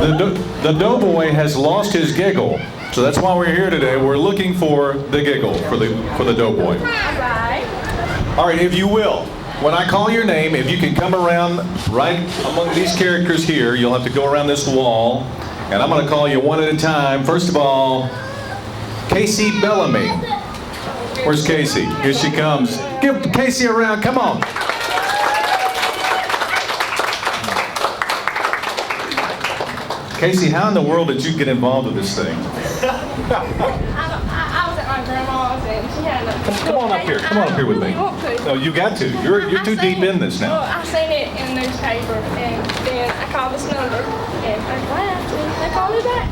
The doughboy has lost his giggle, so that's why we're here today. We're looking for the giggle for the doughboy. All right, if you will, when I call your name, if you can come around right among these characters here, you'll have to go around this wall, and I'm going to call you one at a time. First of all, Casey Bellamy. Where's Casey? Here she comes. Give Casey a round. Come on. Casey, how in the world did you get involved with this thing? I was at my grandma's and she had a... Come on up here. Come on up here with me. No, you got to. You're too deep in this now. Well, I seen it in the newspaper and then I called this number and I laughed and they called me back.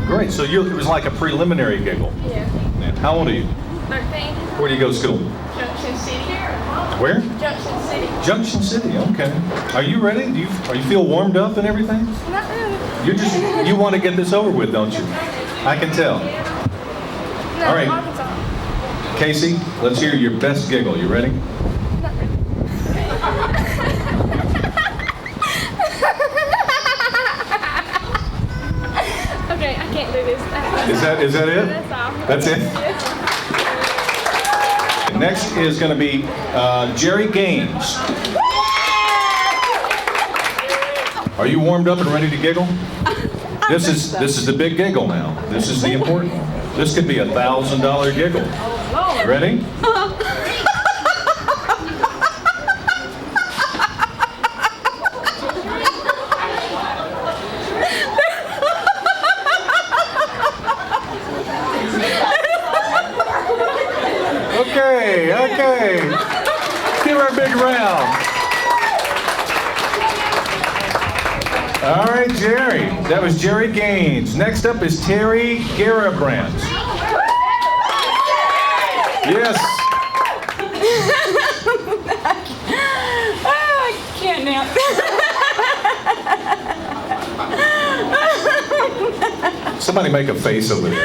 Great. So it was like a preliminary giggle. Yeah. How old are you? 13. Where do you go to school? Junction City. Where? Junction City. Junction City, okay. Are you ready? Are you feel warmed up and everything? Not really. You want to get this over with, don't you? I can tell. No, All right. Arkansas. Casey, let's hear your best giggle. You ready? Not really. Okay, I can't do this. Is that it? That's all. That's it? Yes. Next is going to be Jerry Gaines. Are you warmed up and ready to giggle? This is the big giggle now. This is the important one. This could be a $1,000 giggle. Ready? Okay. Give her a big round. All right, Jerry. That was Jerry Gaines. Next up is Terry Garabrandt. Yes. I can't now. Somebody make a face over there.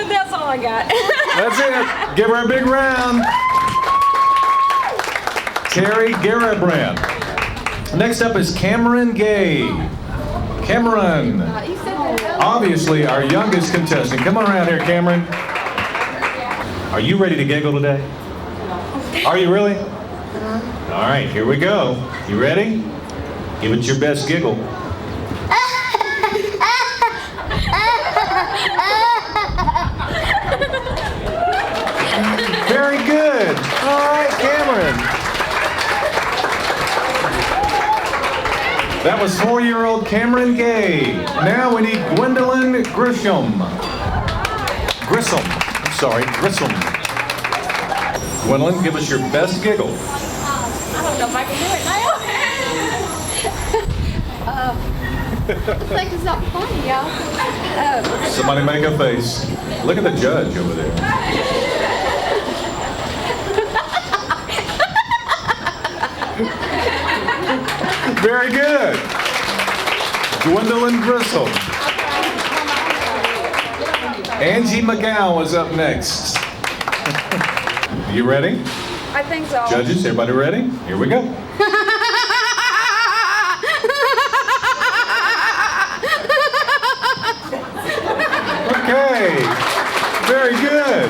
That's all I got. That's it. Give her a big round. Terry Garabrandt. Next up is Cameron Gay. Cameron. Obviously our youngest contestant. Come on around here, Cameron. Are you ready to giggle today? Are you really? All right, here we go. You ready? Give it your best giggle. Very good. All right, Cameron. That was 4-year-old Cameron Gay. Now we need Gwendolyn Grissom. Grissom. Gwendolyn, give us your best giggle. I don't know if I can do it now. I think it's not funny, y'all. Somebody make a face. Look at the judge over there. Very good. Gwendolyn Grissom. Angie McGow is up next. You ready? I think so. Judges, everybody ready? Here we go. Okay. Very good.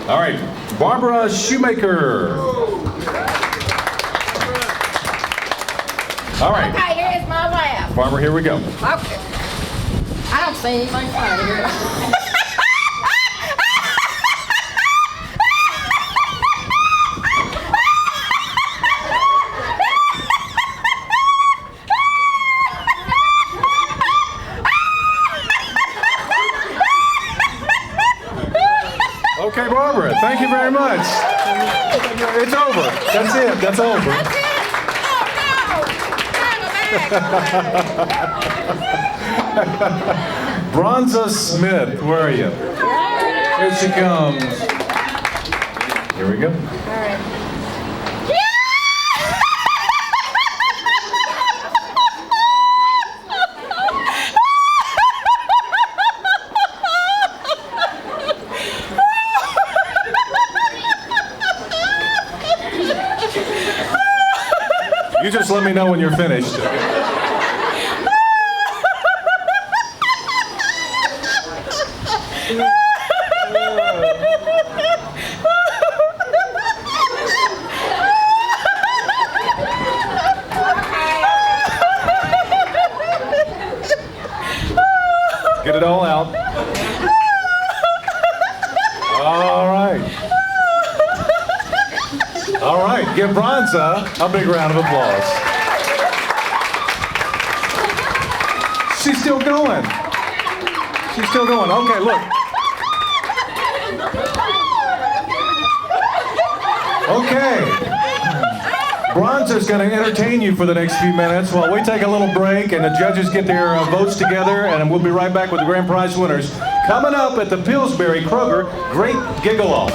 All right. Barbara Shoemaker. All right. Okay, here's my laugh. Barbara, here we go. Okay. I don't see anything funny here. Okay, Barbara, thank you very much. It's over. That's it. That's over. That's it? Oh, no. Bronza Smith, where are you? Here she comes. Here we go. You just let me know when you're finished. Get it all out. All right. All right. Give Bronza a big round of applause. She's still going. She's still going. Okay, look. Okay. Bronza's going to entertain you for the next few minutes while we take a little break and the judges get their votes together, and we'll be right back with the grand prize winners coming up at the Pillsbury Kroger Great Giggle-Off.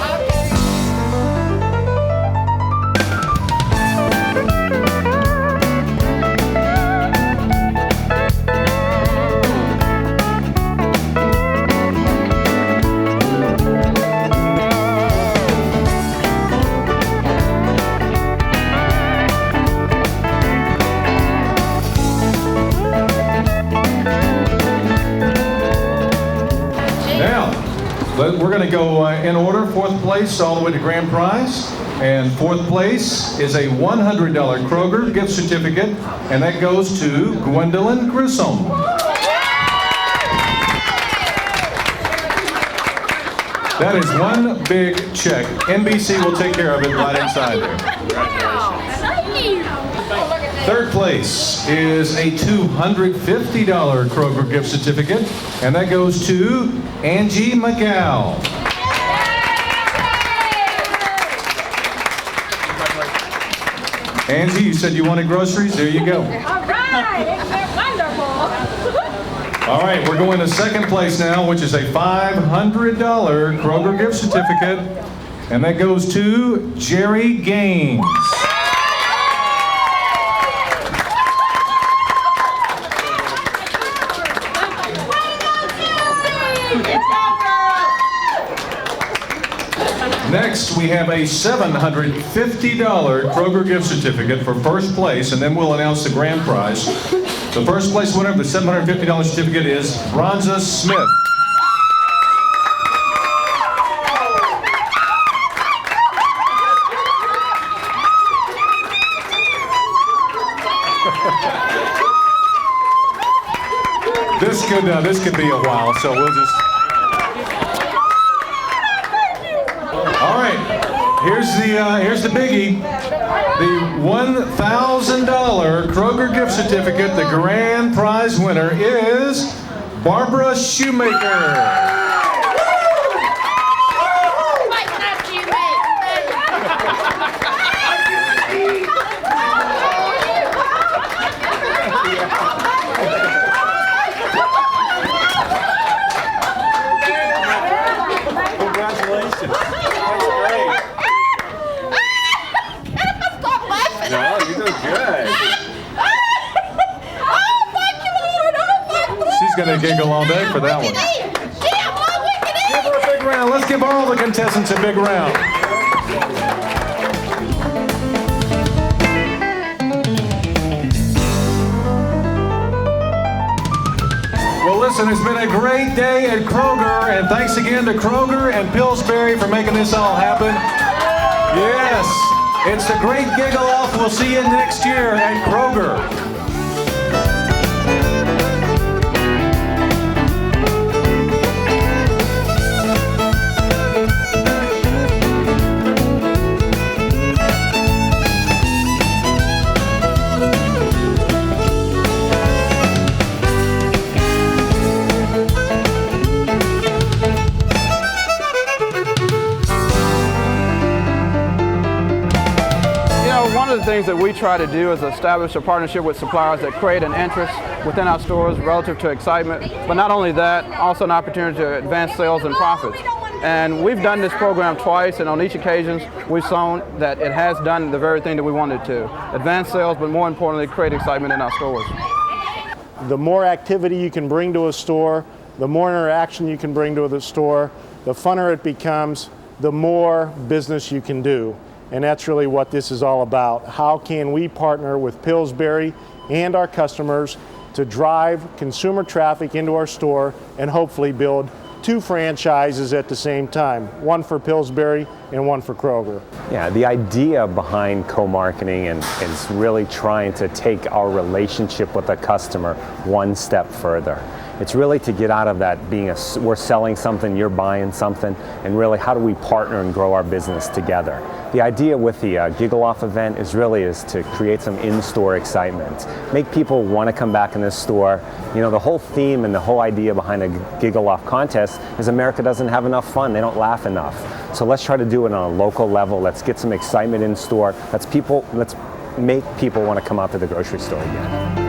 We're going to go in order, 4th place all the way to grand prize. And 4th place is a $100 Kroger gift certificate, and that goes to Gwendolyn Grissom. That is one big check. NBC will take care of it right inside there. Thank you. 3rd place is a $250 Kroger gift certificate, and that goes to Angie McGow. Angie, you said you wanted groceries? There you go. All right. Wonderful. All right, we're going to 2nd place now, which is a $500 Kroger gift certificate, and that goes to Jerry Gaines. Next, we have a $750 Kroger gift certificate for 1st place, and then we'll announce the grand prize. The 1st place winner of the $750 certificate is Bronza Smith. This could be a while, so we'll just. All right, here's the biggie. The $1,000 Kroger gift certificate. The grand prize winner is Barbara Shoemaker. Congratulations. No, you did good. She's going to giggle all day for that one. Give her a big round. Let's give all the contestants a big round. Well, listen, it's been a great day at Kroger, and thanks again to Kroger and Pillsbury for making this all happen. Yes, it's the Great Giggle-Off. We'll see you next year at Kroger. One of the things that we try to do is establish a partnership with suppliers that create an interest within our stores relative to excitement, but not only that, also an opportunity to advance sales and profits. And we've done this program twice, and on each occasion we've shown that it has done the very thing that we wanted to. Advance sales, but more importantly, create excitement in our stores. The more activity you can bring to a store, the more interaction you can bring to the store, the funner it becomes, the more business you can do. and that's really what this is all about. How can we partner with Pillsbury and our customers to drive consumer traffic into our store and hopefully build 2 franchises at the same time, one for Pillsbury and one for Kroger. Yeah, the idea behind co-marketing is really trying to take our relationship with the customer one step further. It's really to get out of that being we're selling something, you're buying something, and really how do we partner and grow our business together. The idea with the Giggle Off event is to create some in-store excitement, make people want to come back in this store. You know, the whole theme and the whole idea behind a Giggle Off contest is America doesn't have enough fun, they don't laugh enough. So let's try to do it on a local level, let's get some excitement in store, let's make people want to come out to the grocery store again.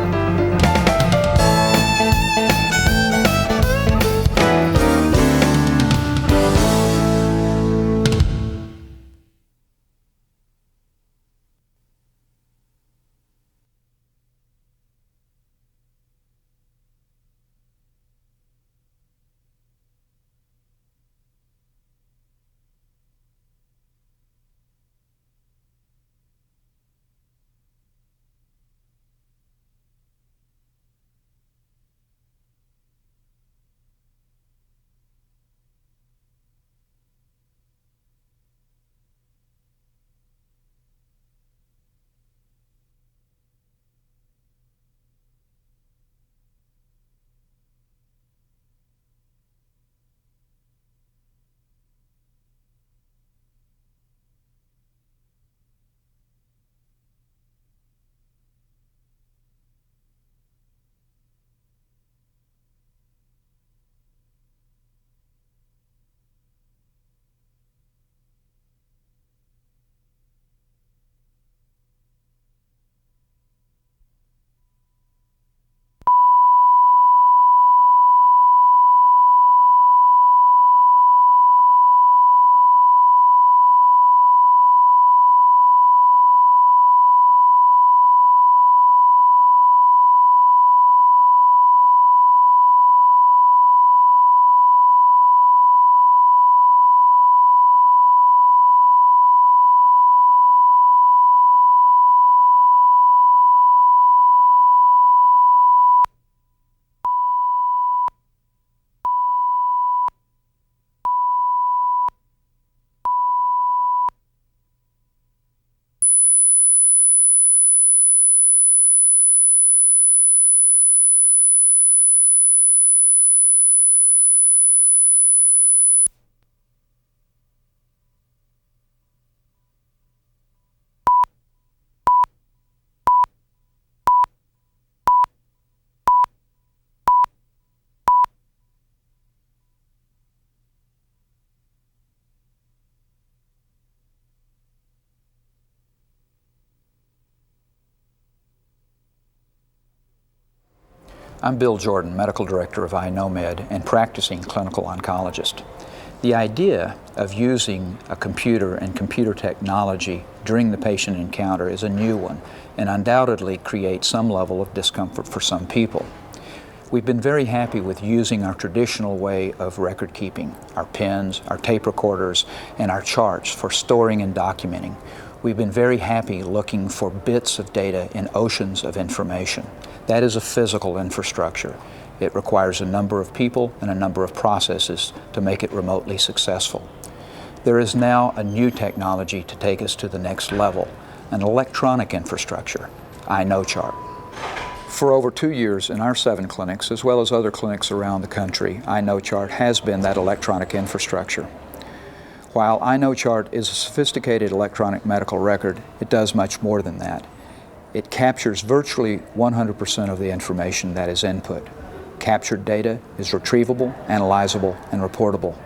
I'm Bill Jordan, Medical Director of iKnowMed and practicing clinical oncologist. The idea of using a computer and computer technology during the patient encounter is a new one and undoubtedly creates some level of discomfort for some people. We've been very happy with using our traditional way of record keeping, our pens, our tape recorders, and our charts for storing and documenting. We've been very happy looking for bits of data in oceans of information. That is a physical infrastructure. It requires a number of people and a number of processes to make it remotely successful. There is now a new technology to take us to the next level, an electronic infrastructure, iKnowChart. For over 2 years in our 7 clinics, as well as other clinics around the country, iKnowChart has been that electronic infrastructure. While iKnowChart is a sophisticated electronic medical record, it does much more than that. It captures virtually 100% of the information that is input. Captured data is retrievable, analyzable, and reportable.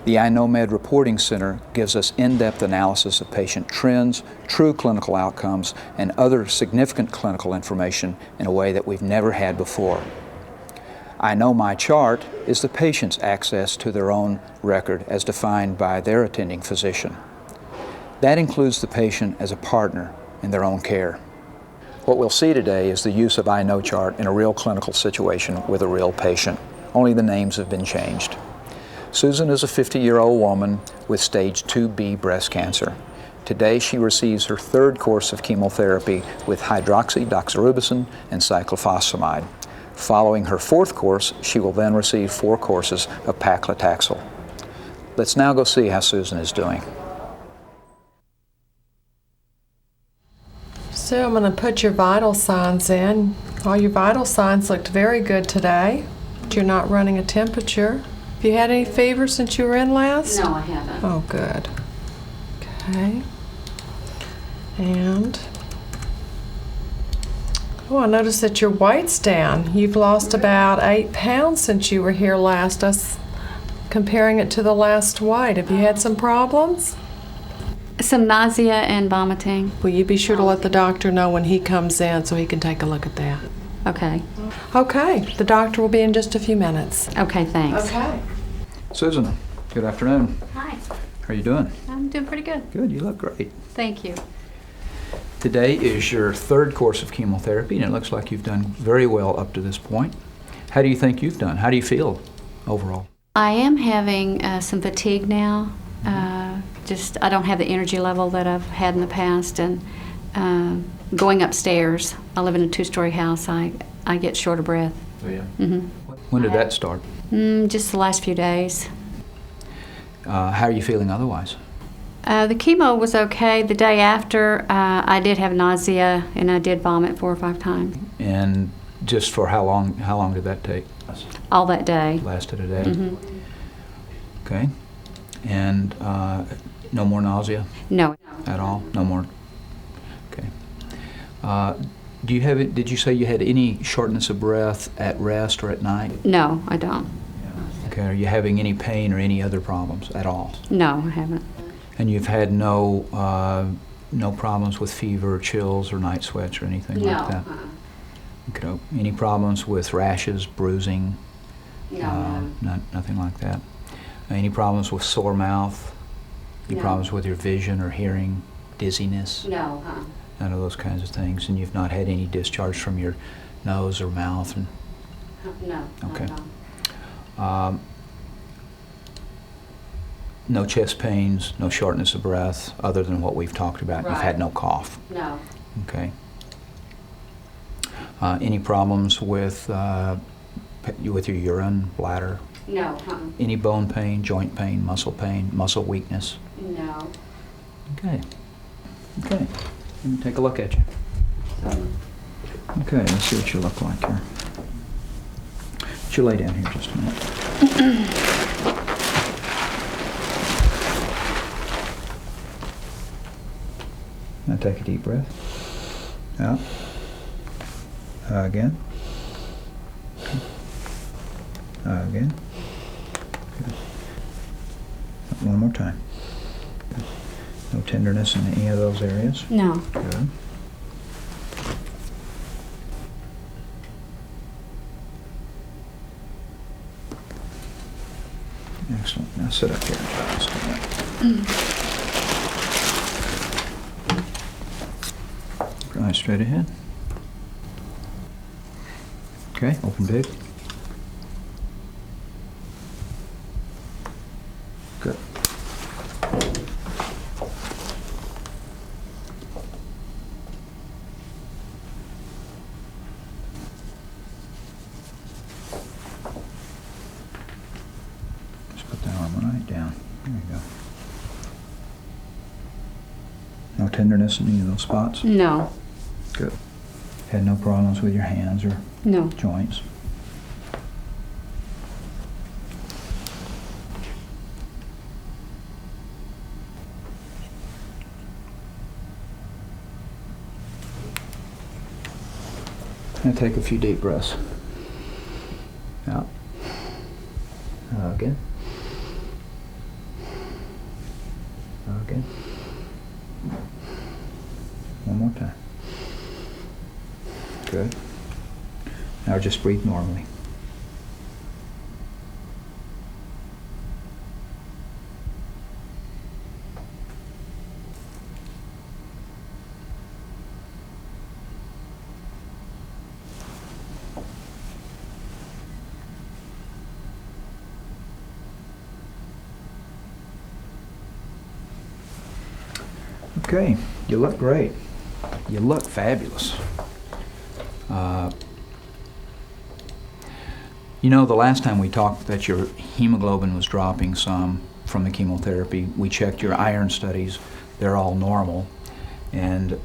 The iKnowMed Reporting Center gives us in-depth analysis of patient trends, true clinical outcomes, and other significant clinical information in a way that we've never had before. iKnowMyChart is the patient's access to their own record as defined by their attending physician. That includes the patient as a partner in their own care. What we'll see today is the use of iKnowChart in a real clinical situation with a real patient. Only the names have been changed. Susan is a 50-year-old woman with stage 2B breast cancer. Today she receives her third course of chemotherapy with hydroxydoxorubicin and cyclophosphamide. Following her fourth course, she will then receive 4 courses of paclitaxel. Let's now go see how Susan is doing. So I'm going to put your vital signs in. All your vital signs looked very good today. You're not running a temperature. Have you had any fever since you were in last? No, I haven't. Oh, good. Okay. And I noticed that your weight's down. You've lost about 8 pounds since you were here last. Us comparing it to the last weight. Have you had some problems? Some nausea and vomiting. Will you be sure to let the doctor know when he comes in so he can take a look at that? Okay. Okay, the doctor will be in just a few minutes. Okay, thanks. Okay. Susan, good afternoon. Hi. How are you doing? I'm doing pretty good. Good, you look great. Thank you. Today is your third course of chemotherapy, and it looks like you've done very well up to this point. How do you think you've done? How do you feel overall? I am having some fatigue now. Just I don't have the energy level that I've had in the past, and going upstairs. I live in a 2-story house. I get short of breath. Oh, yeah. Mm-hmm. When did that start? Just the last few days. How are you feeling otherwise? The chemo was okay. The day after, I did have nausea and I did vomit 4 or 5 times. And just for how long? How long did that take? All that day. Lasted a day. Mm-hmm. Okay. And no more nausea No. at all? No more. Okay. Do you have it? Did you say you had any shortness of breath at rest or at night? No, I don't. Okay. Are you having any pain or any other problems at all? No, I haven't. And you've had no problems with fever, chills, or night sweats or anything like that? Okay. Any problems with rashes, bruising? No. Nothing like that. Any problems with sore mouth? Any No. problems with your vision or hearing? Dizziness? No. None of those kinds of things. And you've not had any discharge from your nose or mouth? And, No. okay. No chest pains, no shortness of breath, other than what we've talked about. Right. You've had no cough. No. Okay. Any problems with your urine, bladder? No. Any bone pain, joint pain, muscle weakness? No. Okay. Okay. Let me take a look at you. Okay, let's see what you look like here. Would you lay down here just a minute? Now take a deep breath. Out. Again. Again. Good. One more time. Good. No tenderness in any of those areas? No. Good. Excellent. Now sit up here and try this again. Eyes straight ahead. Okay, open big. Good. Just put that arm right down. There you go. No tenderness in any of those spots? No. Good. Had no problems with your hands or No. joints? Now take a few deep breaths. Out. Again. Again. One more time. Good. Now just breathe normally. Okay, you look great. You look fabulous. You know, the last time we talked that your hemoglobin was dropping some from the chemotherapy. We checked your iron studies. They're all normal. And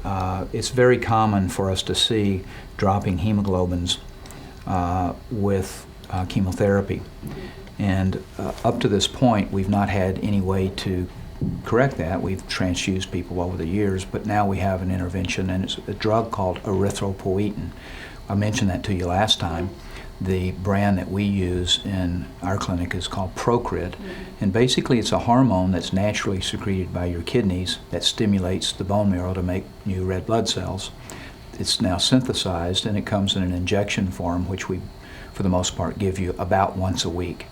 it's very common for us to see dropping hemoglobins with chemotherapy. And up to this point, we've not had any way to correct that. We've transfused people over the years, but now we have an intervention, and it's a drug called erythropoietin. I mentioned that to you last time. The brand that we use in our clinic is called Procrit, and basically it's a hormone that's naturally secreted by your kidneys that stimulates the bone marrow to make new red blood cells. It's now synthesized, and it comes in an injection form, which we, for the most part, give you about once a week.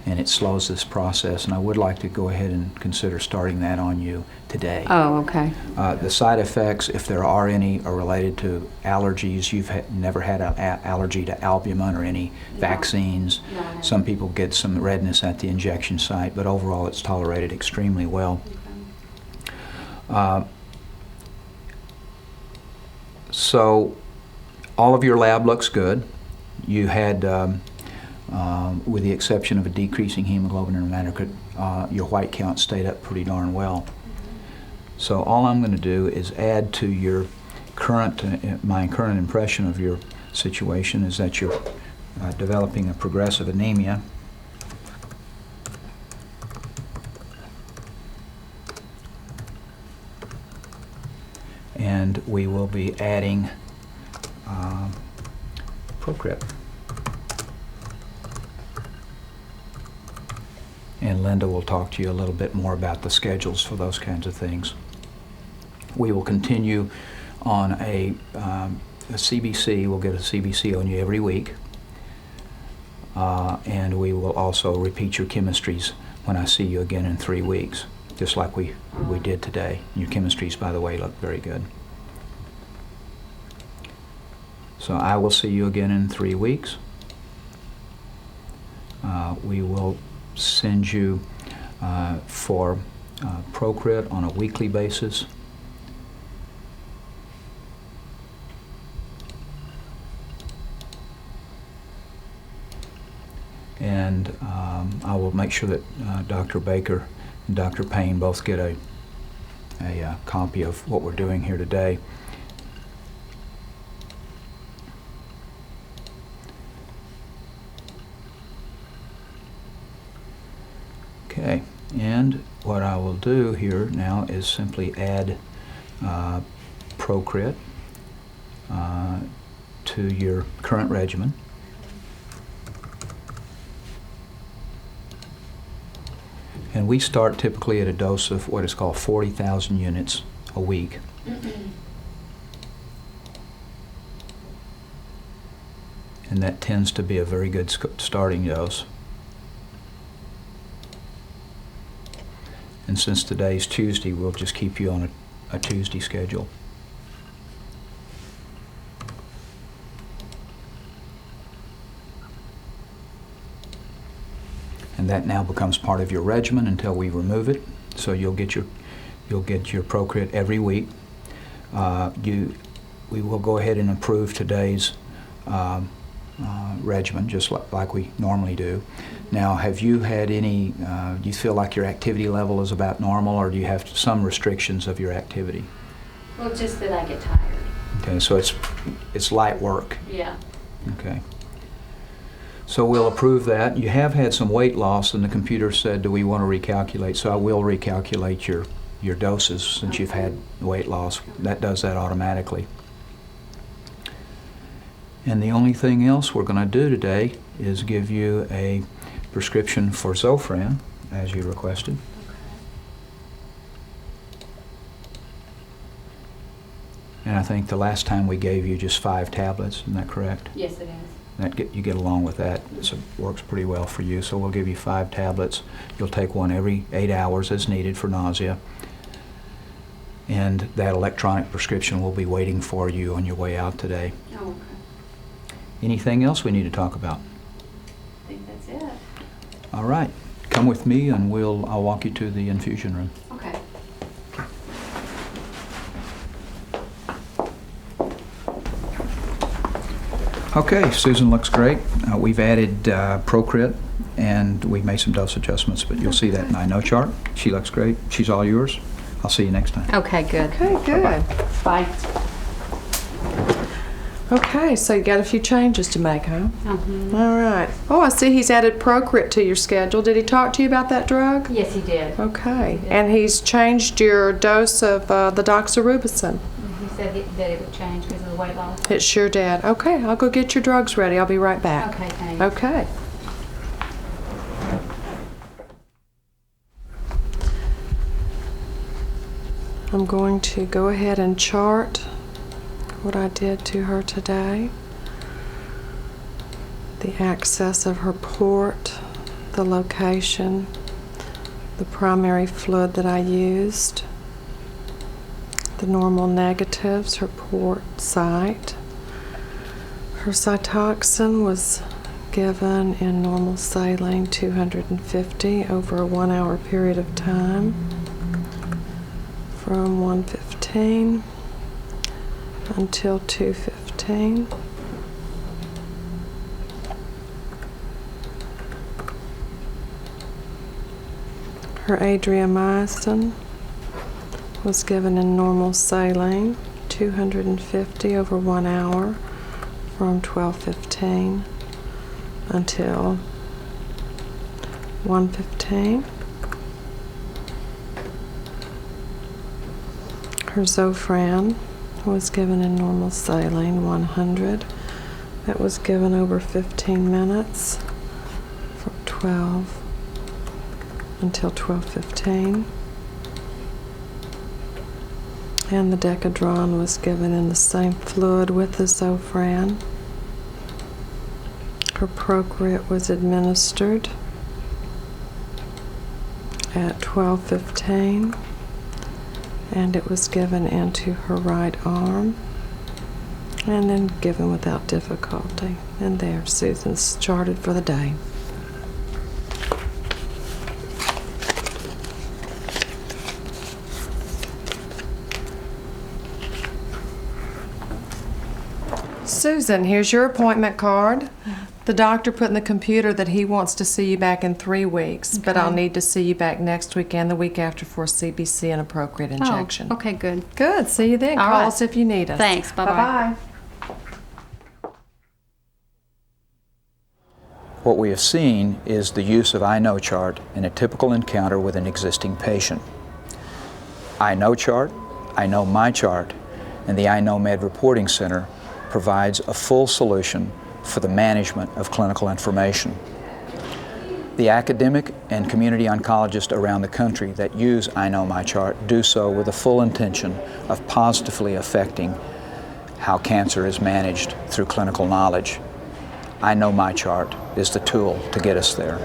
And it slows this process, and I would like to go ahead and consider starting that on you today. Oh, okay. The side effects, if there are any, are related to allergies. You've never had an allergy to albumin or any vaccines. No. Some people get some redness at the injection site, but overall it's tolerated extremely well. So all of your lab looks good. You had with the exception of a decreasing hemoglobin and hematocrit, your white count stayed up pretty darn well. So all I'm going to do is add to your current, my current impression of your situation is that you're developing a progressive anemia. And we will be adding Procrit. And Linda will talk to you a little bit more about the schedules for those kinds of things. We will continue on a CBC. We'll get a CBC on you every week. And we will also repeat your chemistries when I see you again in 3 weeks, just like we did today. Your chemistries, by the way, look very good. So I will see you again in 3 weeks. We will send you for Procrit on a weekly basis. And I will make sure that Dr. Baker and Dr. Payne both get a copy of what we're doing here today. Okay, and what I will do here now is simply add Procrit to your current regimen. And we start typically at a dose of what is called 40,000 units a week. And that tends to be a very good starting dose. And since today's Tuesday, we'll just keep you on a Tuesday schedule. And that now becomes part of your regimen until we remove it. So you'll get your Procrit every week. We will go ahead and approve today's regimen, just like we normally do. Now, have you had any, do you feel like your activity level is about normal, or do you have some restrictions of your activity? Well, just that I get tired. Okay, so it's light work. Yeah. Okay. So we'll approve that. You have had some weight loss, and the computer said, do we want to recalculate? So I will recalculate your doses since you've had weight loss. That does that automatically. And the only thing else we're going to do today is give you a prescription for Zofran, as you requested. And I think the last time we gave you just 5 tablets, isn't that correct? Yes, it is. You get along with that. So it works pretty well for you. So we'll give you 5 tablets. You'll take one every 8 hours as needed for nausea. And that electronic prescription will be waiting for you on your way out today. Oh, okay. Anything else we need to talk about? I think that's it. All right. Come with me and I'll walk you to the infusion room. Okay. Okay, Susan looks great. We've added Procrit, and we made some dose adjustments, but you'll see that in I know chart. She looks great. She's all yours. I'll see you next time. Okay, good. Okay, good. Bye. Okay, so you got a few changes to make, huh? Mhm. All right. Oh, I see he's added Procrit to your schedule. Did he talk to you about that drug? Yes, he did. Okay. And he's changed your dose of the doxorubicin. He said that it would change because of the weight loss. It sure did. Okay, I'll go get your drugs ready. I'll be right back. Okay, thanks. Okay. I'm going to go ahead and chart what I did to her today. The access of her port, the location, the primary fluid that I used, the normal negatives, her port site. Her Cytoxin was given in normal saline 250 over a 1 hour period of time from 1:15 until 2:15. Her adriamycin was given in normal saline 250 over 1 hour from 12:15 until 1:15. Her Zofran was given in normal saline 100. That was given over 15 minutes from 12 until 12:15. And the Decadron was given in the same fluid with the Zofran. Her Procrit was administered at 12:15, and it was given into her right arm and then given without difficulty. And there, Susan's charted for the day. Susan, here's your appointment card. The doctor put in the computer that he wants to see you back in 3 weeks, but I'll need to see you back next week and the week after for a CBC and a Procrit injection. Oh, okay, good. Good. See you then. All Call right. us if you need us. Thanks. Bye-bye. Bye-bye. What we have seen is the use of I know chart in a typical encounter with an existing patient. I know chart, I know my chart, and the I know Med Reporting Center provides a full solution for the management of clinical information. The academic and community oncologists around the country that use I know my chart do so with the full intention of positively affecting how cancer is managed through clinical knowledge. I know my chart is the tool to get us there.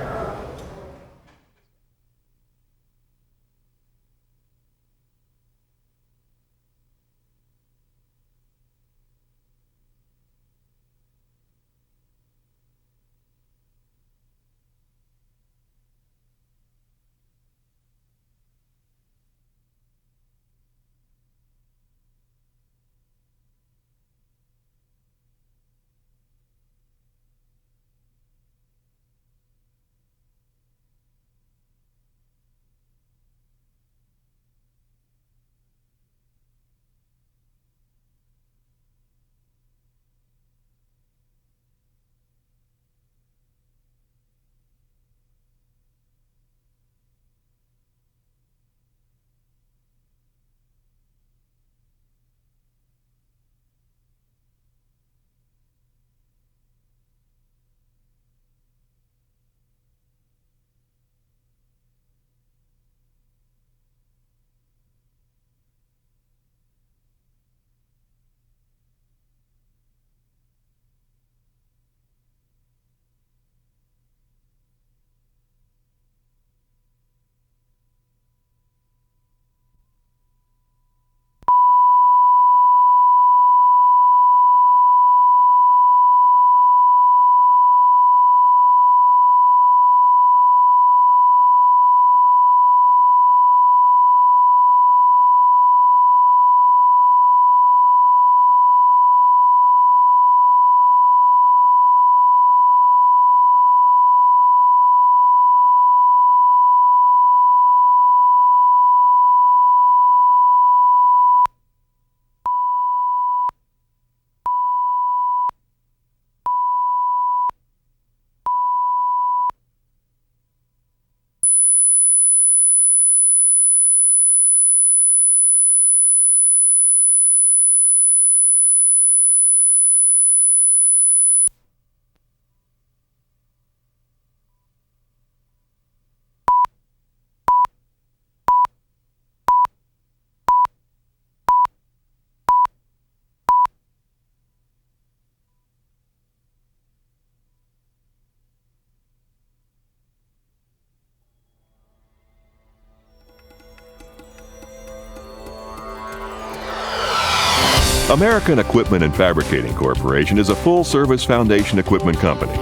American Equipment and Fabricating Corporation is a full-service foundation equipment company,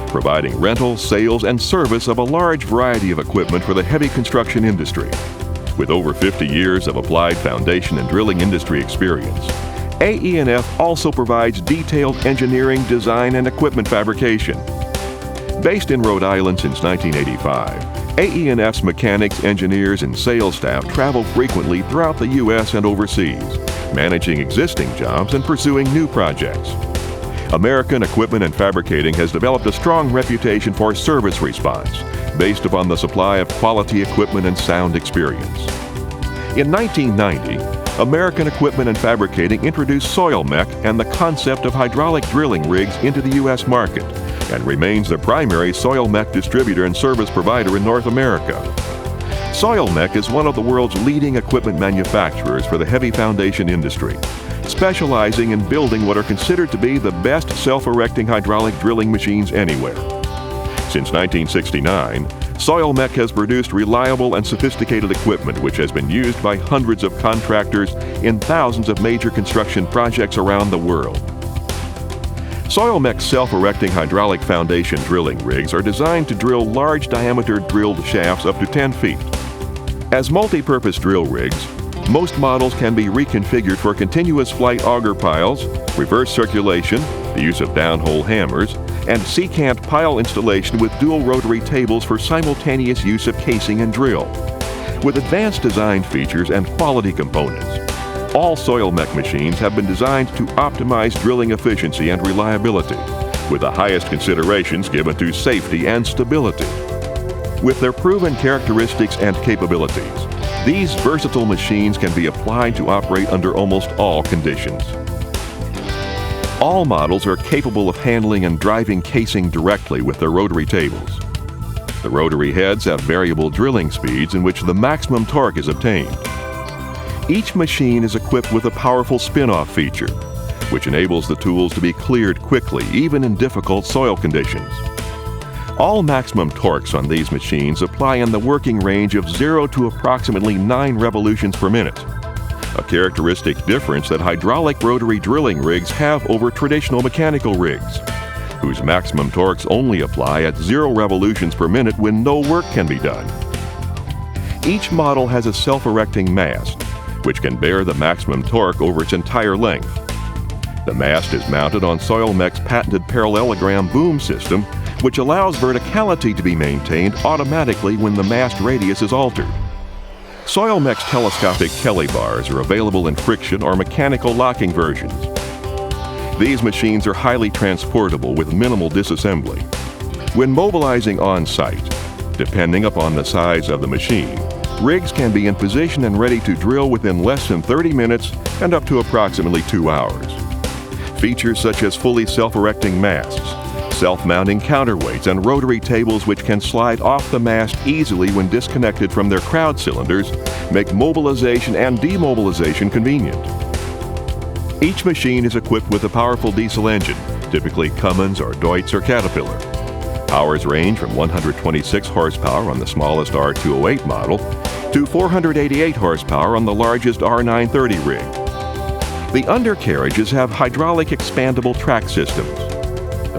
providing rental, sales, and service of a large variety of equipment for the heavy construction industry. With over 50 years of applied foundation and drilling industry experience, AE&F also provides detailed engineering, design, and equipment fabrication. Based in Rhode Island since 1985, AE&F's mechanics, engineers, and sales staff travel frequently throughout the U.S. and overseas, managing existing jobs and pursuing new projects. American Equipment and Fabricating has developed a strong reputation for service response based upon the supply of quality equipment and sound experience. In 1990, American Equipment and Fabricating introduced SoilMech and the concept of hydraulic drilling rigs into the U.S. market and remains the primary SoilMech distributor and service provider in North America. SoilMech is one of the world's leading equipment manufacturers for the heavy foundation industry, specializing in building what are considered to be the best self-erecting hydraulic drilling machines anywhere. Since 1969, SoilMech has produced reliable and sophisticated equipment which has been used by hundreds of contractors in thousands of major construction projects around the world. SoilMech's self-erecting hydraulic foundation drilling rigs are designed to drill large diameter drilled shafts up to 10 feet. As multi-purpose drill rigs, most models can be reconfigured for continuous flight auger piles, reverse circulation, the use of downhole hammers, and secant pile installation with dual rotary tables for simultaneous use of casing and drill. With advanced design features and quality components, all SoilMech machines have been designed to optimize drilling efficiency and reliability, with the highest considerations given to safety and stability. With their proven characteristics and capabilities, these versatile machines can be applied to operate under almost all conditions. All models are capable of handling and driving casing directly with their rotary tables. The rotary heads have variable drilling speeds in which the maximum torque is obtained. Each machine is equipped with a powerful spin-off feature, which enables the tools to be cleared quickly, even in difficult soil conditions. All maximum torques on these machines apply in the working range of 0 to approximately 9 revolutions per minute, a characteristic difference that hydraulic rotary drilling rigs have over traditional mechanical rigs, whose maximum torques only apply at 0 revolutions per minute when no work can be done. Each model has a self-erecting mast, which can bear the maximum torque over its entire length. The mast is mounted on SoilMech's patented parallelogram boom system, which allows verticality to be maintained automatically when the mast radius is altered. SoilMech's telescopic Kelly bars are available in friction or mechanical locking versions. These machines are highly transportable with minimal disassembly. When mobilizing on-site, depending upon the size of the machine, rigs can be in position and ready to drill within less than 30 minutes and up to approximately 2 hours. Features such as fully self-erecting masts, self-mounting counterweights, and rotary tables which can slide off the mast easily when disconnected from their crowd cylinders make mobilization and demobilization convenient. Each machine is equipped with a powerful diesel engine, typically Cummins or Deutz or Caterpillar. Powers range from 126 horsepower on the smallest R208 model to 488 horsepower on the largest R930 rig. The undercarriages have hydraulic expandable track systems.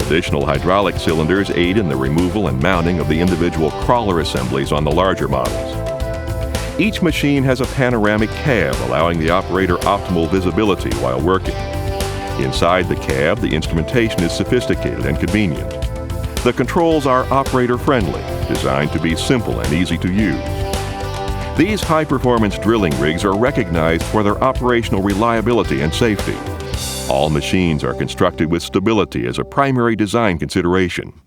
Additional hydraulic cylinders aid in the removal and mounting of the individual crawler assemblies on the larger models. Each machine has a panoramic cab allowing the operator optimal visibility while working. Inside the cab, the instrumentation is sophisticated and convenient. The controls are operator-friendly, designed to be simple and easy to use. These high-performance drilling rigs are recognized for their operational reliability and safety. All machines are constructed with stability as a primary design consideration.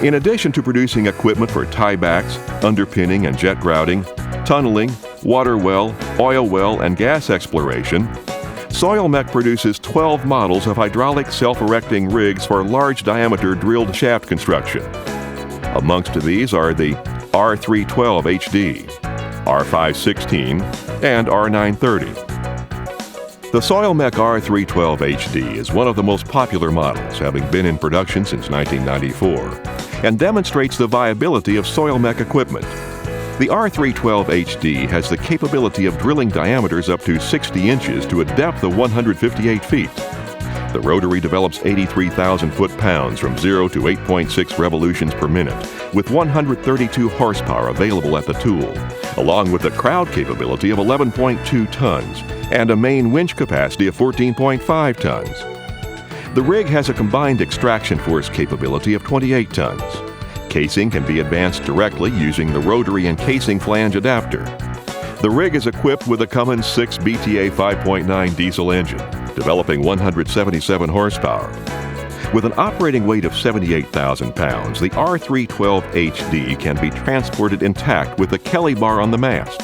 In addition to producing equipment for tiebacks, underpinning and jet grouting, tunneling, water well, oil well, and gas exploration, SoilMech produces 12 models of hydraulic self-erecting rigs for large diameter drilled shaft construction. Amongst these are the R312 HD, R516, and R930. The SoilMech R312 HD is one of the most popular models, having been in production since 1994, and demonstrates the viability of SoilMech equipment. The R312HD has the capability of drilling diameters up to 60 inches to a depth of 158 feet. The rotary develops 83,000 foot-pounds from 0 to 8.6 revolutions per minute, with 132 horsepower available at the tool, along with a crowd capability of 11.2 tons and a main winch capacity of 14.5 tons. The rig has a combined extraction force capability of 28 tons. Casing can be advanced directly using the rotary and casing flange adapter. The rig is equipped with a Cummins 6 BTA 5.9 diesel engine, developing 177 horsepower. With an operating weight of 78,000 pounds, the R312HD can be transported intact with the Kelly bar on the mast.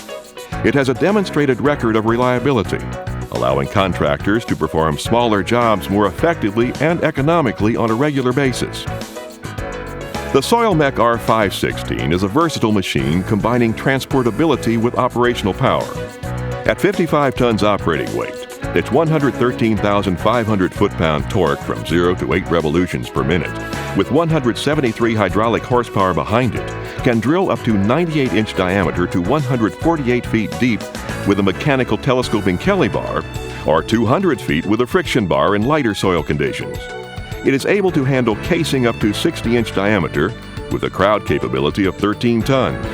It has a demonstrated record of reliability, allowing contractors to perform smaller jobs more effectively and economically on a regular basis. The Soilmec R516 is a versatile machine combining transportability with operational power. At 55 tons operating weight, its 113,500 foot-pound torque from 0 to 8 revolutions per minute, with 173 hydraulic horsepower behind it, can drill up to 98-inch diameter to 148 feet deep with a mechanical telescoping Kelly bar, or 200 feet with a friction bar in lighter soil conditions. It is able to handle casing up to 60-inch diameter with a crowd capability of 13 tons.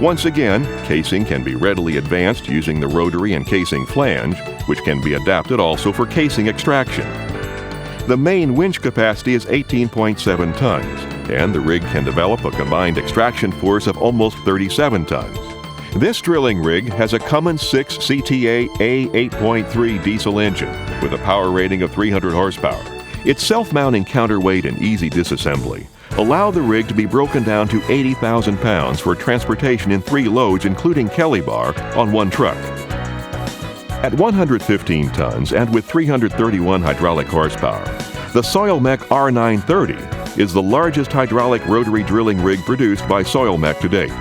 Once again, casing can be readily advanced using the rotary and casing flange, which can be adapted also for casing extraction. The main winch capacity is 18.7 tons, and the rig can develop a combined extraction force of almost 37 tons. This drilling rig has a Cummins 6 CTA A8.3 diesel engine with a power rating of 300 horsepower. Its self-mounting counterweight and easy disassembly allow the rig to be broken down to 80,000 pounds for transportation in 3 loads, including Kelly bar, on one truck. At 115 tons and with 331 hydraulic horsepower, the Soilmec R930 is the largest hydraulic rotary drilling rig produced by Soilmec to date.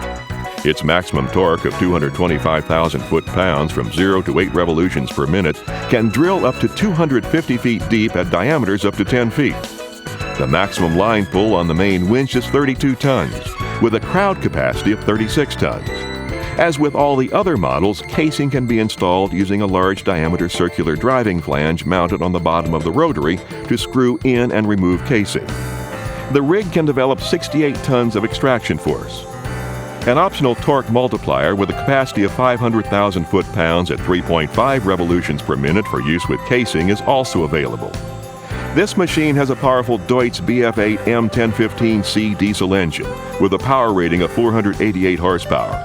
Its maximum torque of 225,000 foot-pounds from 0 to 8 revolutions per minute can drill up to 250 feet deep at diameters up to 10 feet. The maximum line pull on the main winch is 32 tons, with a crowd capacity of 36 tons. As with all the other models, casing can be installed using a large diameter circular driving flange mounted on the bottom of the rotary to screw in and remove casing. The rig can develop 68 tons of extraction force. An optional torque multiplier with a capacity of 500,000 foot-pounds at 3.5 revolutions per minute for use with casing is also available. This machine has a powerful Deutz BF8 M1015C diesel engine with a power rating of 488 horsepower.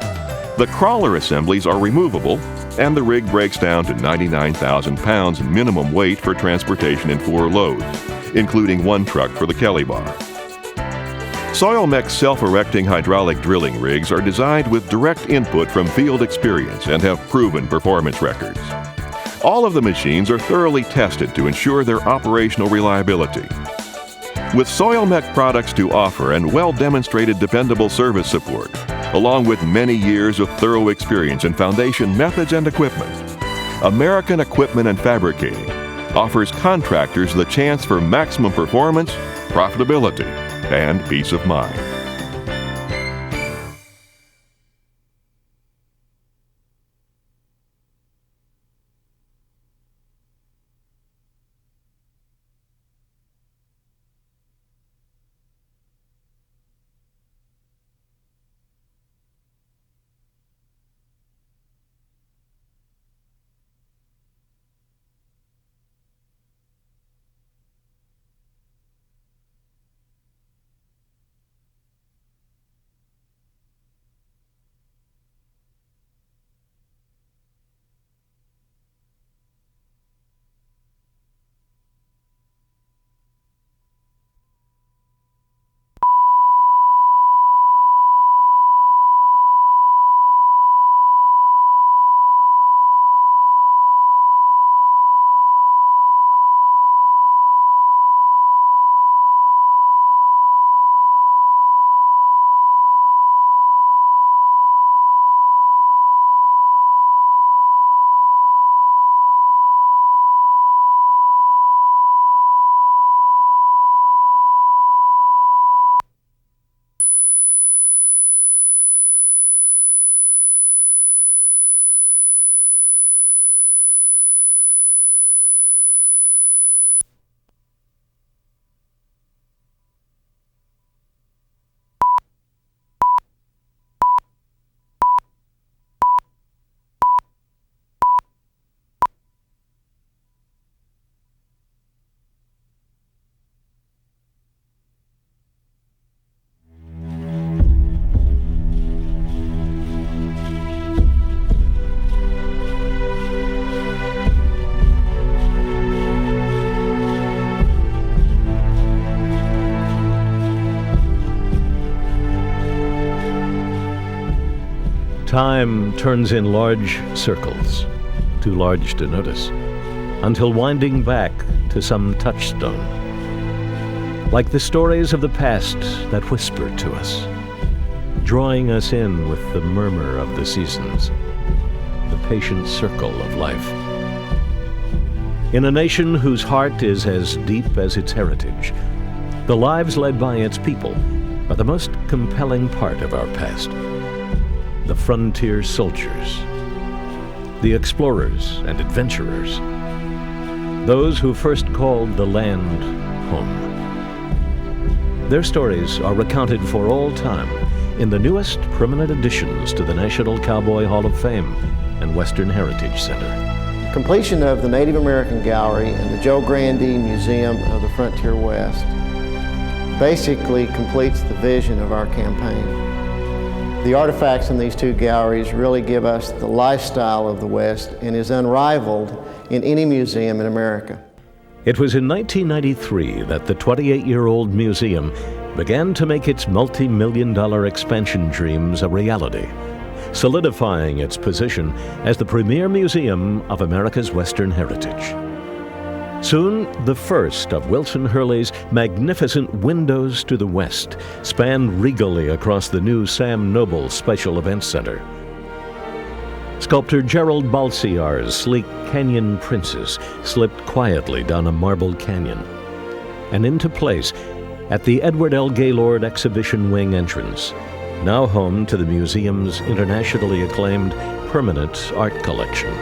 The crawler assemblies are removable, and the rig breaks down to 99,000 pounds minimum weight for transportation in 4 loads, including 1 truck for the Kelly bar. Soilmec's self-erecting hydraulic drilling rigs are designed with direct input from field experience and have proven performance records. All of the machines are thoroughly tested to ensure their operational reliability. With Soilmec products to offer and well-demonstrated dependable service support, along with many years of thorough experience in foundation methods and equipment, American Equipment and Fabricating offers contractors the chance for maximum performance, profitability, and peace of mind. Time turns in large circles, too large to notice, until winding back to some touchstone. Like the stories of the past that whisper to us, drawing us in with the murmur of the seasons, the patient circle of life. In a nation whose heart is as deep as its heritage, the lives led by its people are the most compelling part of our past. The frontier soldiers, the explorers and adventurers, those who first called the land home. Their stories are recounted for all time in the newest permanent additions to the National Cowboy Hall of Fame and Western Heritage Center. Completion of the Native American Gallery and the Joe Grandee Museum of the Frontier West basically completes the vision of our campaign. The artifacts in these two galleries really give us the lifestyle of the West and is unrivaled in any museum in America. It was in 1993 that the 28-year-old museum began to make its multi-million-dollar expansion dreams a reality, solidifying its position as the premier museum of America's Western heritage. Soon, the first of Wilson Hurley's magnificent Windows to the West spanned regally across the new Sam Noble Special Events Center. Sculptor Gerald Balsiar's sleek canyon princes slipped quietly down a marbled canyon and into place at the Edward L. Gaylord Exhibition Wing entrance, now home to the museum's internationally acclaimed permanent art collection.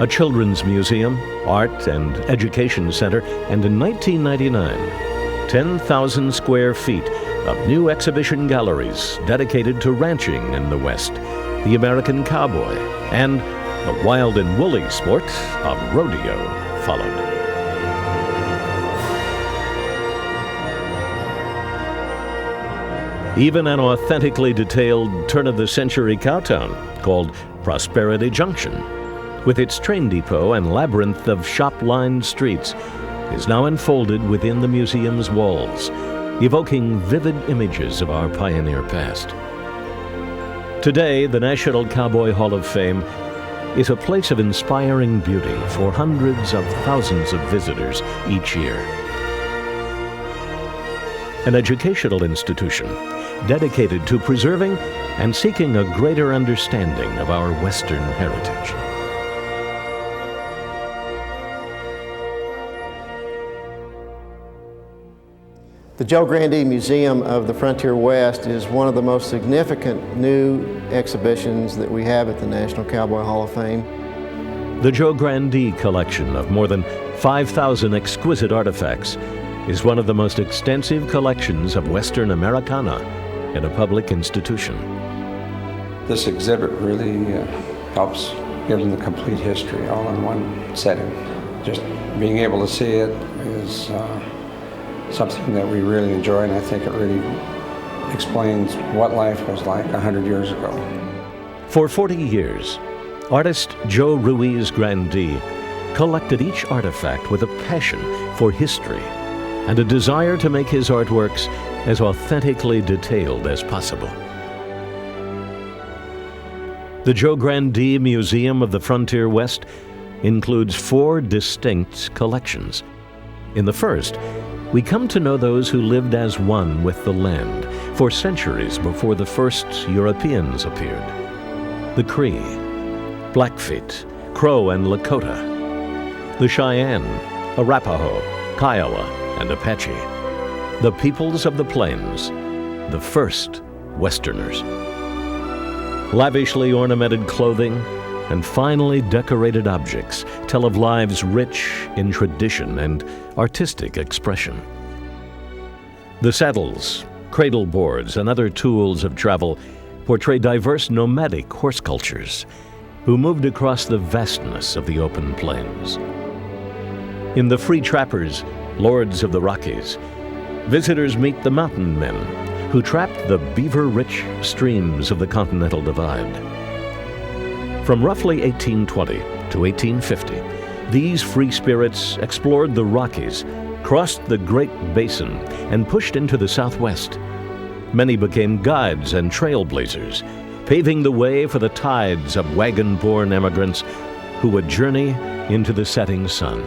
A children's museum, art and education center, and in 1999, 10,000 square feet of new exhibition galleries dedicated to ranching in the West, the American cowboy, and the wild and woolly sport of rodeo followed. Even an authentically detailed turn-of-the-century cowtown called Prosperity Junction, with its train depot and labyrinth of shop-lined streets, is now enfolded within the museum's walls, evoking vivid images of our pioneer past. Today, the National Cowboy Hall of Fame is a place of inspiring beauty for hundreds of thousands of visitors each year. An educational institution dedicated to preserving and seeking a greater understanding of our Western heritage. The Joe Grandee Museum of the Frontier West is one of the most significant new exhibitions that we have at the National Cowboy Hall of Fame. The Joe Grandee collection of more than 5,000 exquisite artifacts is one of the most extensive collections of Western Americana in a public institution. This exhibit really helps give them the complete history all in one setting. Just being able to see it is something that we really enjoy, and I think it really explains what life was like 100 years ago. For 40 years, artist Joe Ruiz Grandee collected each artifact with a passion for history and a desire to make his artworks as authentically detailed as possible. The Joe Grandee Museum of the Frontier West includes 4 distinct collections. In the first, we come to know those who lived as one with the land for centuries before the first Europeans appeared. The Cree, Blackfeet, Crow and Lakota, the Cheyenne, Arapaho, Kiowa, and Apache, the peoples of the plains, the first Westerners. Lavishly ornamented clothing and finely decorated objects tell of lives rich in tradition and artistic expression. The saddles, cradle boards, and other tools of travel portray diverse nomadic horse cultures who moved across the vastness of the open plains. In the Free Trappers, Lords of the Rockies, visitors meet the mountain men who trapped the beaver-rich streams of the Continental Divide. From roughly 1820 to 1850, these free spirits explored the Rockies, crossed the Great Basin, and pushed into the Southwest. Many became guides and trailblazers, paving the way for the tides of wagon-borne immigrants who would journey into the setting sun.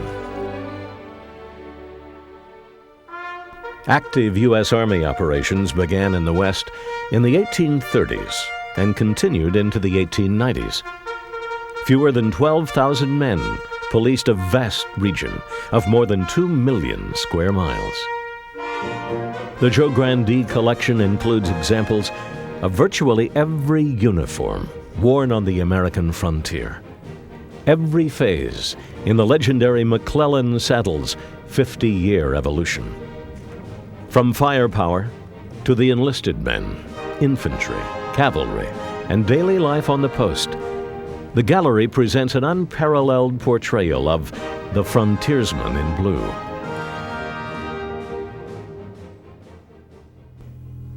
Active U.S. Army operations began in the West in the 1830s and continued into the 1890s. Fewer than 12,000 men policed a vast region of more than 2 million square miles. The Joe Grandee collection includes examples of virtually every uniform worn on the American frontier, every phase in the legendary McClellan saddle's 50-year evolution. From firepower to the enlisted men, infantry, cavalry, and daily life on the post, the gallery presents an unparalleled portrayal of the frontiersman in blue.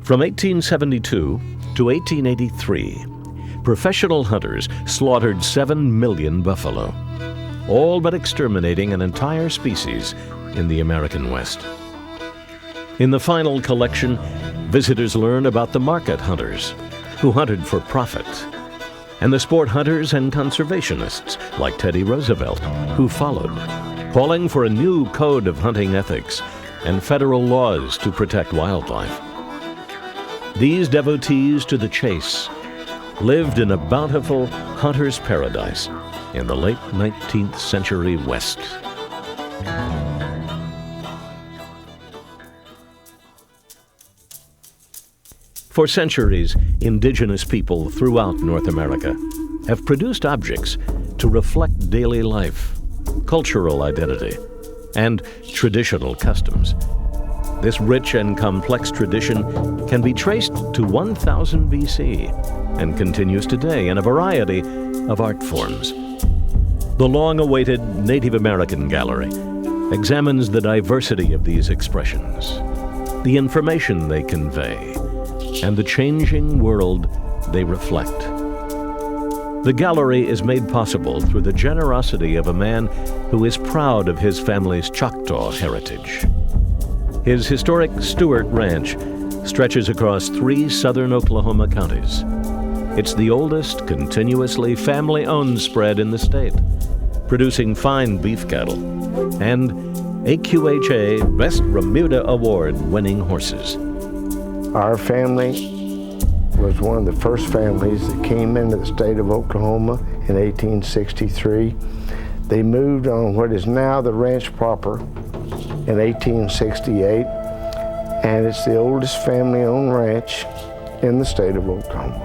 From 1872 to 1883, professional hunters slaughtered 7 million buffalo, all but exterminating an entire species in the American West. In the final collection, visitors learn about the market hunters, who hunted for profit, and the sport hunters and conservationists, like Teddy Roosevelt, who followed, calling for a new code of hunting ethics and federal laws to protect wildlife. These devotees to the chase lived in a bountiful hunter's paradise in the late 19th century West. For centuries, indigenous people throughout North America have produced objects to reflect daily life, cultural identity, and traditional customs. This rich and complex tradition can be traced to 1000 BC and continues today in a variety of art forms. The long-awaited Native American Gallery examines the diversity of these expressions, the information they convey, and the changing world they reflect. The gallery is made possible through the generosity of a man who is proud of his family's Choctaw heritage. His historic Stewart Ranch stretches across 3 southern Oklahoma counties. It's the oldest continuously family-owned spread in the state, producing fine beef cattle and AQHA Best Remuda Award-winning horses. Our family was one of the first families that came into the state of Oklahoma in 1863. They moved on what is now the ranch proper in 1868, and it's the oldest family-owned ranch in the state of Oklahoma,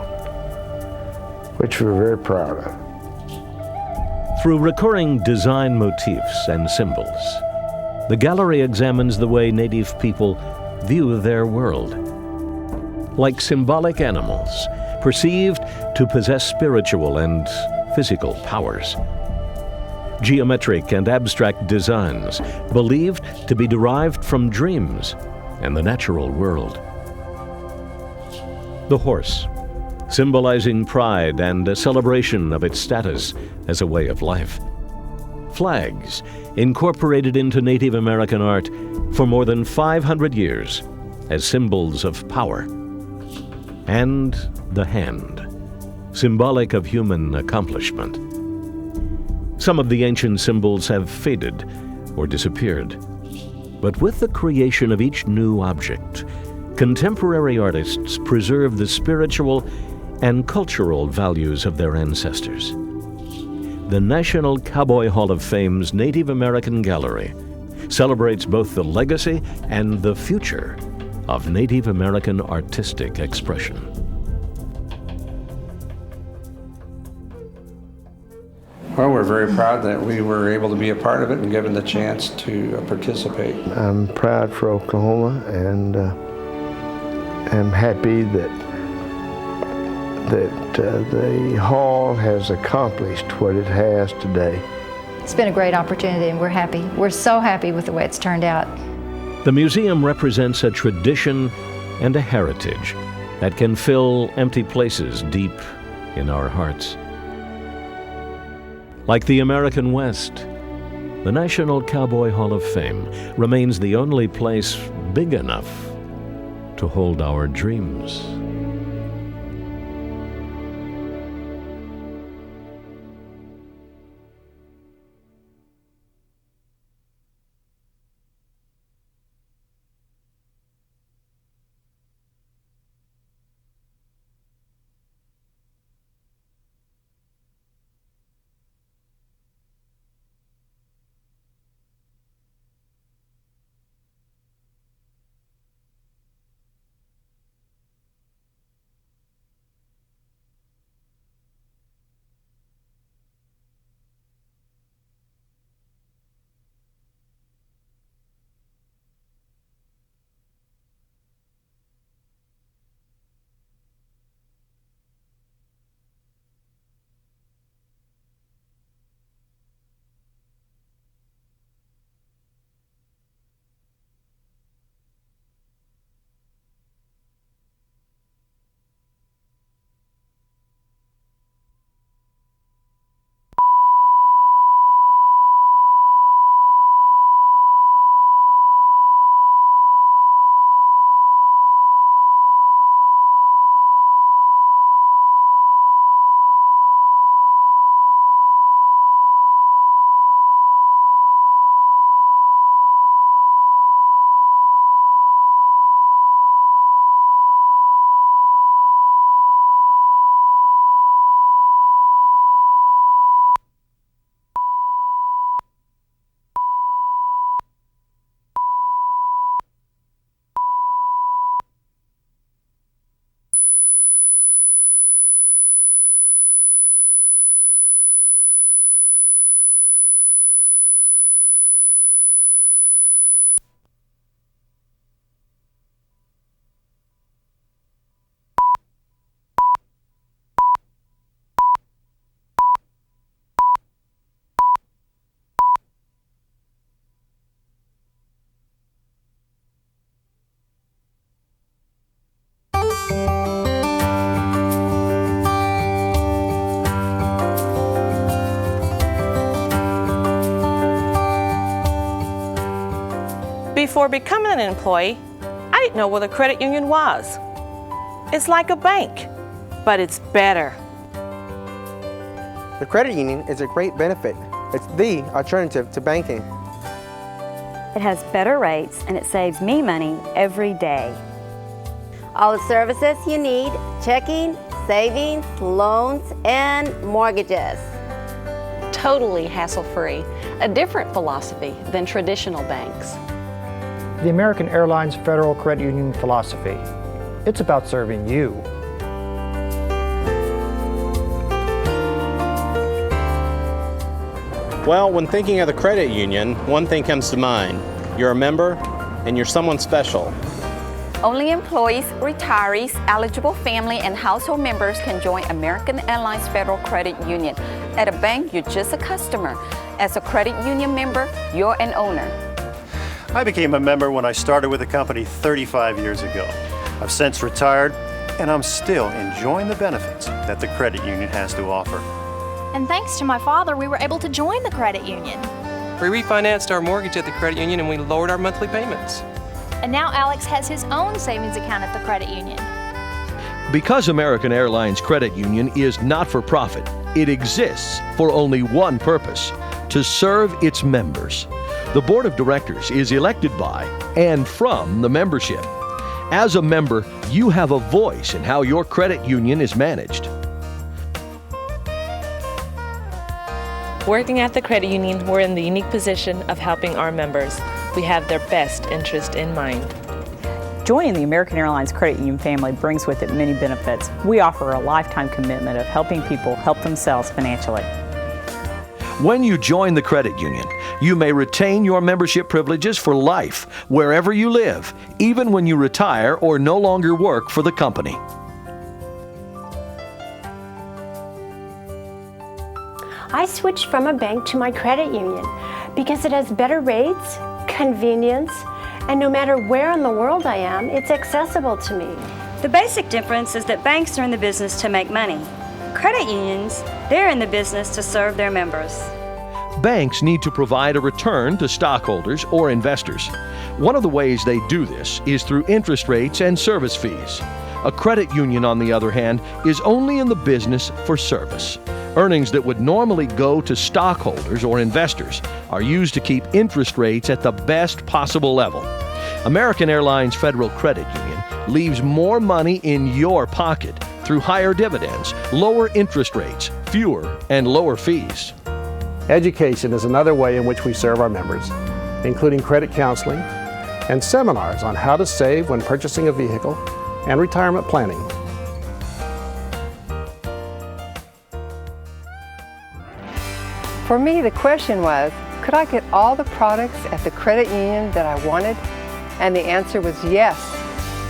which we're very proud of. Through recurring design motifs and symbols, the gallery examines the way Native people view their world. Like symbolic animals, perceived to possess spiritual and physical powers. Geometric and abstract designs believed to be derived from dreams and the natural world. The horse, symbolizing pride and a celebration of its status as a way of life. Flags, incorporated into Native American art for more than 500 years as symbols of power. And the hand, symbolic of human accomplishment. Some of the ancient symbols have faded or disappeared. But with the creation of each new object, contemporary artists preserve the spiritual and cultural values of their ancestors. The National Cowboy Hall of Fame's Native American Gallery celebrates both the legacy and the future of Native American artistic expression. Well, we're very proud that we were able to be a part of it and given the chance to participate. I'm proud for Oklahoma, and I'm happy that the hall has accomplished what it has today. It's been a great opportunity, and we're happy. We're so happy with the way it's turned out. The museum represents a tradition and a heritage that can fill empty places deep in our hearts. Like the American West, the National Cowboy Hall of Fame remains the only place big enough to hold our dreams. Before becoming an employee, I didn't know what a credit union was. It's like a bank, but it's better. The credit union is a great benefit. It's the alternative to banking. It has better rates and it saves me money every day. All the services you need: checking, savings, loans, and mortgages. Totally hassle-free, a different philosophy than traditional banks. The American Airlines Federal Credit Union philosophy. It's about serving you. Well, when thinking of the credit union, one thing comes to mind. You're a member and you're someone special. Only employees, retirees, eligible family, and household members can join American Airlines Federal Credit Union. At a bank, you're just a customer. As a credit union member, you're an owner. I became a member when I started with the company 35 years ago. I've since retired, and I'm still enjoying the benefits that the credit union has to offer. And thanks to my father, we were able to join the credit union. We refinanced our mortgage at the credit union and we lowered our monthly payments. And now Alex has his own savings account at the credit union. Because American Airlines Credit Union is not for profit, it exists for only one purpose: to serve its members. The board of directors is elected by and from the membership. As a member, you have a voice in how your credit union is managed. Working at the credit union, we're in the unique position of helping our members. We have their best interest in mind. Joining the American Airlines Credit Union family brings with it many benefits. We offer a lifetime commitment of helping people help themselves financially. When you join the credit union, you may retain your membership privileges for life, wherever you live, even when you retire or no longer work for the company. I switched from a bank to my credit union because it has better rates, convenience, and no matter where in the world I am, it's accessible to me. The basic difference is that banks are in the business to make money. Credit unions, they're in the business to serve their members. Banks need to provide a return to stockholders or investors. One of the ways they do this is through interest rates and service fees. A credit union, on the other hand, is only in the business for service. Earnings that would normally go to stockholders or investors are used to keep interest rates at the best possible level. American Airlines Federal Credit Union leaves more money in your pocket through higher dividends, lower interest rates, fewer and lower fees. Education is another way in which we serve our members, including credit counseling and seminars on how to save when purchasing a vehicle and retirement planning. For me, the question was, could I get all the products at the credit union that I wanted? And the answer was yes,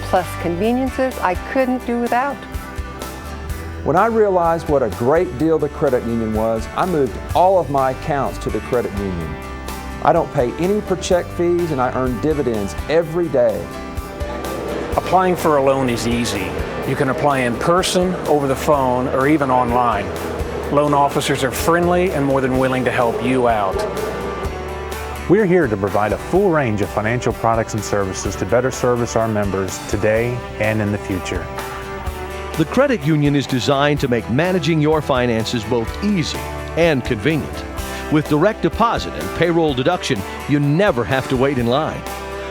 plus conveniences I couldn't do without. When I realized what a great deal the credit union was, I moved all of my accounts to the credit union. I don't pay any per check fees and I earn dividends every day. Applying for a loan is easy. You can apply in person, over the phone, or even online. Loan officers are friendly and more than willing to help you out. We're here to provide a full range of financial products and services to better service our members today and in the future. The credit union is designed to make managing your finances both easy and convenient. With direct deposit and payroll deduction, you never have to wait in line.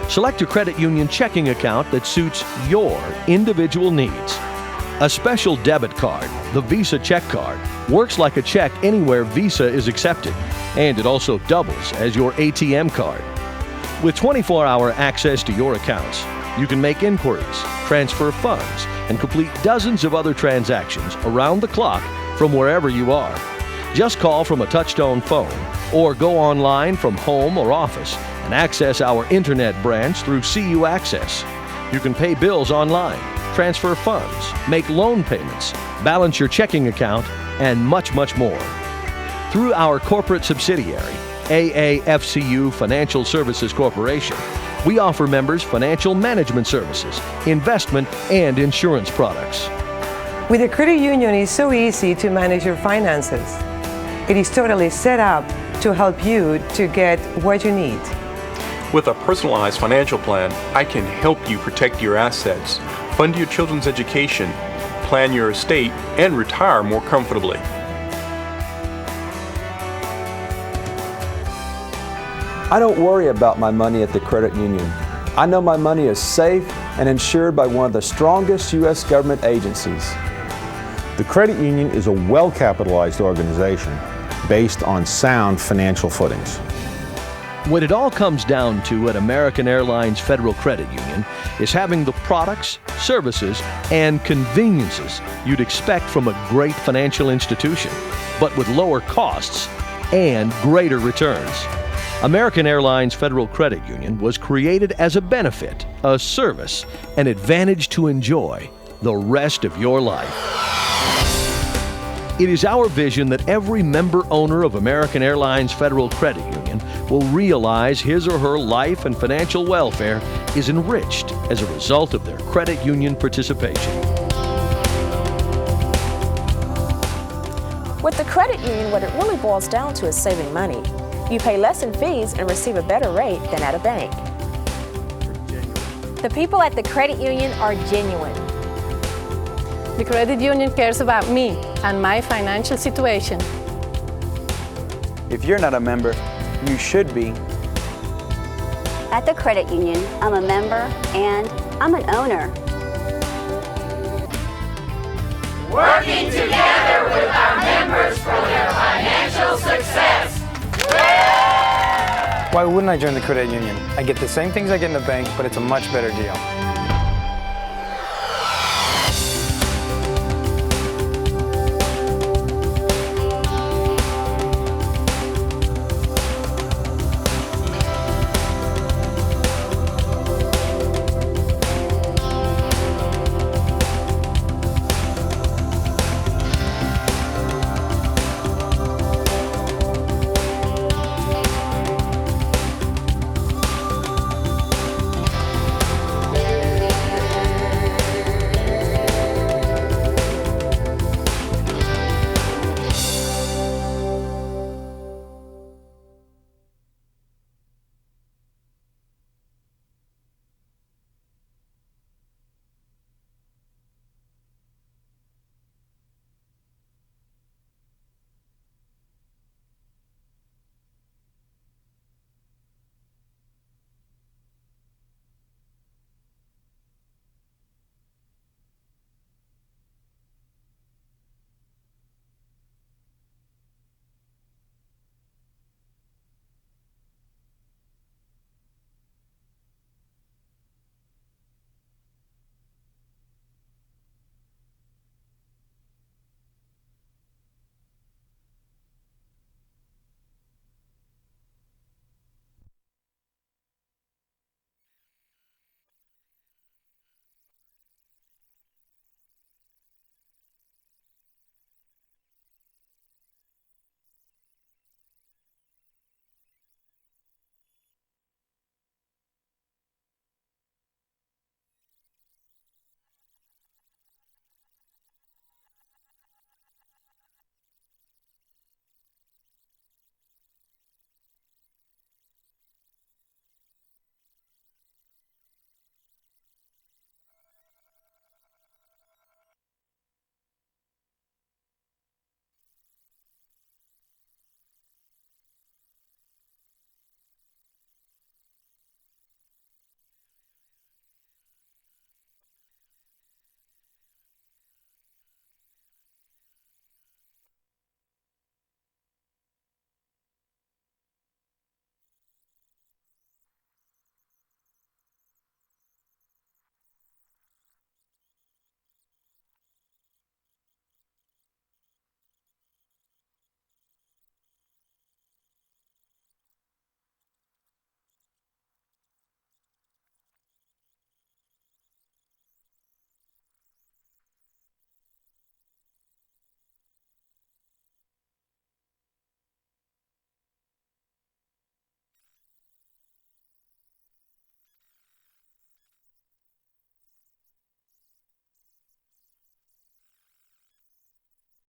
Select a credit union checking account that suits your individual needs. A special debit card, the Visa check card, works like a check anywhere Visa is accepted, and it also doubles as your ATM card. With 24-hour access to your accounts, you can make inquiries, transfer funds, and complete dozens of other transactions around the clock from wherever you are. Just call from a touch-tone phone or go online from home or office and access our internet branch through CU Access. You can pay bills online, transfer funds, make loan payments, balance your checking account, and much, much more. Through our corporate subsidiary, AAFCU Financial Services Corporation, we offer members financial management services, investment, and insurance products. With a credit union, it's so easy to manage your finances. It is totally set up to help you to get what you need. With a personalized financial plan, I can help you protect your assets, fund your children's education, plan your estate, and retire more comfortably. I don't worry about my money at the credit union. I know my money is safe and insured by one of the strongest U.S. government agencies. The credit union is a well-capitalized organization based on sound financial footings. What it all comes down to at American Airlines Federal Credit Union is having the products, services, and conveniences you'd expect from a great financial institution, but with lower costs and greater returns. American Airlines Federal Credit Union was created as a benefit, a service, an advantage to enjoy the rest of your life. It is our vision that every member owner of American Airlines Federal Credit Union will realize his or her life and financial welfare is enriched as a result of their credit union participation. With the credit union, what it really boils down to is saving money. You pay less in fees and receive a better rate than at a bank. The people at the credit union are genuine. The credit union cares about me and my financial situation. If you're not a member, you should be. At the credit union, I'm a member and I'm an owner. Working together with our members for their financial success. Why wouldn't I join the credit union? I get the same things I get in the bank, but it's a much better deal.